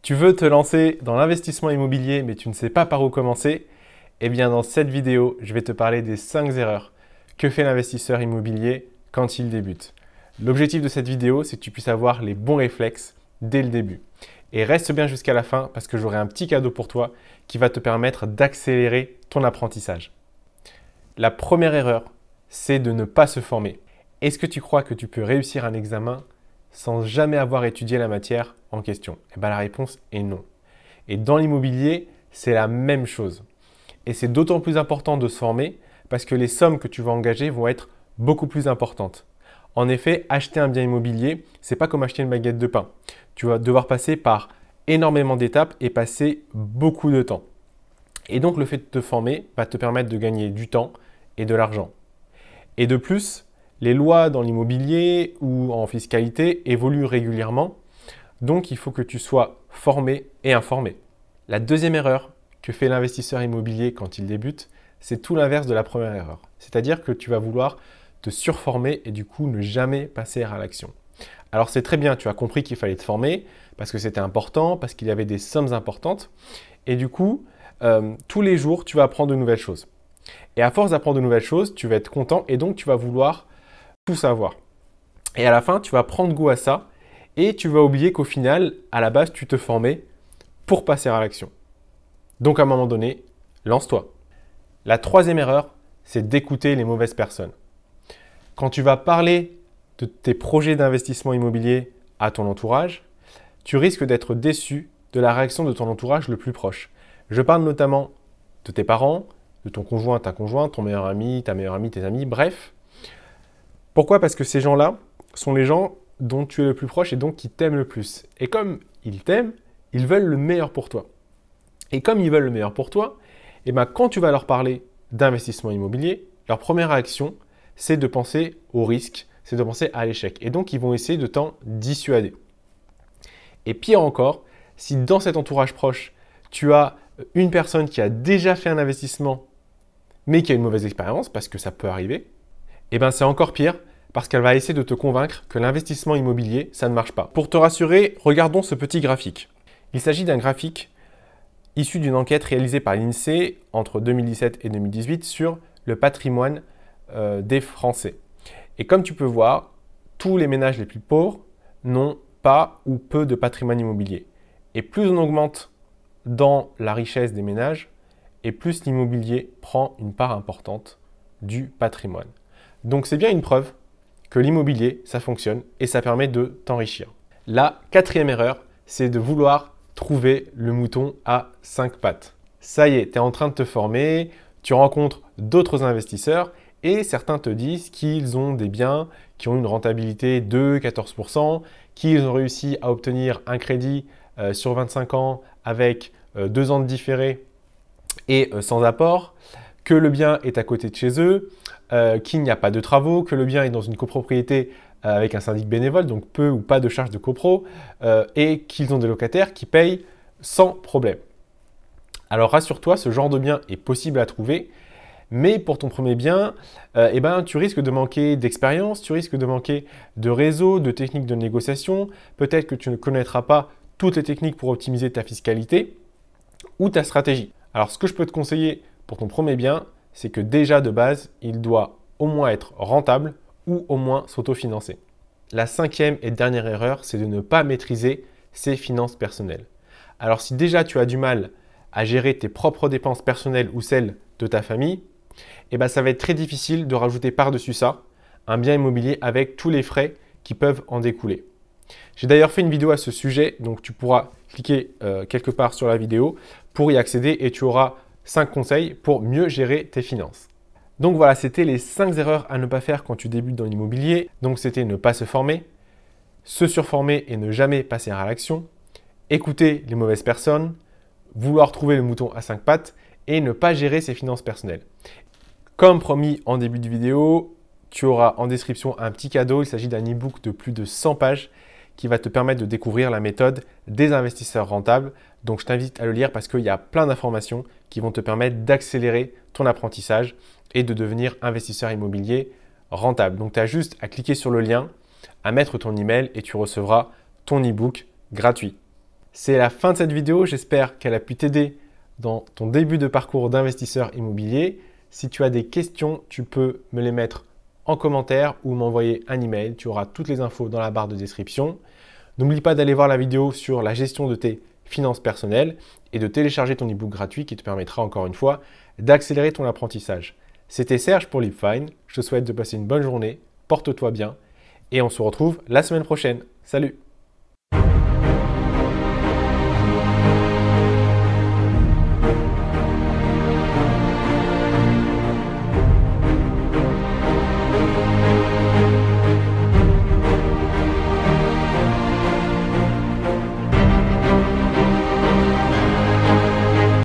Tu veux te lancer dans l'investissement immobilier mais tu ne sais pas par où commencer? Eh bien dans cette vidéo, je vais te parler des 5 erreurs que fait l'investisseur immobilier quand il débute. L'objectif de cette vidéo, c'est que tu puisses avoir les bons réflexes dès le début. Et reste bien jusqu'à la fin parce que j'aurai un petit cadeau pour toi qui va te permettre d'accélérer ton apprentissage. La première erreur, c'est de ne pas se former. Est-ce que tu crois que tu peux réussir un examen sans jamais avoir étudié la matière en question? Eh bien, la réponse est non. Et dans l'immobilier, c'est la même chose. Et c'est d'autant plus important de se former parce que les sommes que tu vas engager vont être beaucoup plus importantes. En effet, acheter un bien immobilier, c'est pas comme acheter une baguette de pain. Tu vas devoir passer par énormément d'étapes et passer beaucoup de temps. Et donc, le fait de te former va te permettre de gagner du temps et de l'argent. Et de plus, les lois dans l'immobilier ou en fiscalité évoluent régulièrement, donc il faut que tu sois formé et informé. La deuxième erreur que fait l'investisseur immobilier quand il débute, c'est tout l'inverse de la première erreur. C'est-à-dire que tu vas vouloir te surformer et du coup ne jamais passer à l'action. Alors c'est très bien, tu as compris qu'il fallait te former parce que c'était important, parce qu'il y avait des sommes importantes et du coup, tous les jours, tu vas apprendre de nouvelles choses. Et à force d'apprendre de nouvelles choses, tu vas être content et donc tu vas vouloir tout savoir. Et à la fin, tu vas prendre goût à ça et tu vas oublier qu'au final, à la base, tu te formais pour passer à l'action. Donc à un moment donné, lance-toi. La troisième erreur, c'est d'écouter les mauvaises personnes. Quand tu vas parler de tes projets d'investissement immobilier à ton entourage, tu risques d'être déçu de la réaction de ton entourage le plus proche. Je parle notamment de tes parents, de ton conjoint, ta conjointe, ton meilleur ami, ta meilleure amie, tes amis, bref. Pourquoi? Parce que ces gens-là sont les gens dont tu es le plus proche et donc qui t'aiment le plus. Et comme ils t'aiment, ils veulent le meilleur pour toi. Et comme ils veulent le meilleur pour toi, eh ben, quand tu vas leur parler d'investissement immobilier, leur première réaction, c'est de penser au risque, c'est de penser à l'échec. Et donc, ils vont essayer de t'en dissuader. Et pire encore, si dans cet entourage proche, tu as une personne qui a déjà fait un investissement, mais qui a une mauvaise expérience, parce que ça peut arriver, eh ben, c'est encore pire, parce qu'elle va essayer de te convaincre que l'investissement immobilier, ça ne marche pas. Pour te rassurer, regardons ce petit graphique. Il s'agit d'un graphique issu d'une enquête réalisée par l'INSEE entre 2017 et 2018 sur le patrimoine des Français. Et comme tu peux voir, tous les ménages les plus pauvres n'ont pas ou peu de patrimoine immobilier. Et plus on augmente dans la richesse des ménages, et plus l'immobilier prend une part importante du patrimoine. Donc c'est bien une preuve que l'immobilier, ça fonctionne et ça permet de t'enrichir. La quatrième erreur, c'est de vouloir trouver le mouton à 5 pattes. Ça y est, tu es en train de te former, tu rencontres d'autres investisseurs et certains te disent qu'ils ont des biens qui ont une rentabilité de 14%, qu'ils ont réussi à obtenir un crédit sur 25 ans avec 2 ans de différé et sans apport, que le bien est à côté de chez eux, qu'il n'y a pas de travaux, que le bien est dans une copropriété avec un syndic bénévole, donc peu ou pas de charges de copro, et qu'ils ont des locataires qui payent sans problème. Alors rassure-toi, ce genre de bien est possible à trouver, mais pour ton premier bien, eh ben, tu risques de manquer d'expérience, tu risques de manquer de réseau, de techniques de négociation, peut-être que tu ne connaîtras pas toutes les techniques pour optimiser ta fiscalité ou ta stratégie. Alors ce que je peux te conseiller pour ton premier bien, c'est que déjà de base, il doit au moins être rentable ou au moins s'autofinancer. La cinquième et dernière erreur, c'est de ne pas maîtriser ses finances personnelles. Alors si déjà tu as du mal à gérer tes propres dépenses personnelles ou celles de ta famille, eh ben, ça va être très difficile de rajouter par-dessus ça un bien immobilier avec tous les frais qui peuvent en découler. J'ai d'ailleurs fait une vidéo à ce sujet, donc tu pourras cliquer quelque part sur la vidéo pour y accéder et tu auras 5 conseils pour mieux gérer tes finances. Donc voilà, c'était les 5 erreurs à ne pas faire quand tu débutes dans l'immobilier. Donc c'était ne pas se former, se surformer et ne jamais passer à l'action, écouter les mauvaises personnes, vouloir trouver le mouton à 5 pattes et ne pas gérer ses finances personnelles. Comme promis en début de vidéo, tu auras en description un petit cadeau. Il s'agit d'un e-book de plus de 100 pages qui va te permettre de découvrir la méthode des investisseurs rentables. Donc je t'invite à le lire parce qu'il y a plein d'informations qui vont te permettre d'accélérer ton apprentissage et de devenir investisseur immobilier rentable. Donc tu as juste à cliquer sur le lien, à mettre ton email et tu recevras ton e-book gratuit. C'est la fin de cette vidéo. J'espère qu'elle a pu t'aider dans ton début de parcours d'investisseur immobilier. Si tu as des questions, tu peux me les mettre en commentaire ou m'envoyer un email. Tu auras toutes les infos dans la barre de description. N'oublie pas d'aller voir la vidéo sur la gestion de tes finances personnelles et de télécharger ton e-book gratuit qui te permettra encore une fois d'accélérer ton apprentissage. C'était Serge pour LiveFine. Je te souhaite de passer une bonne journée, porte-toi bien et on se retrouve la semaine prochaine. Salut!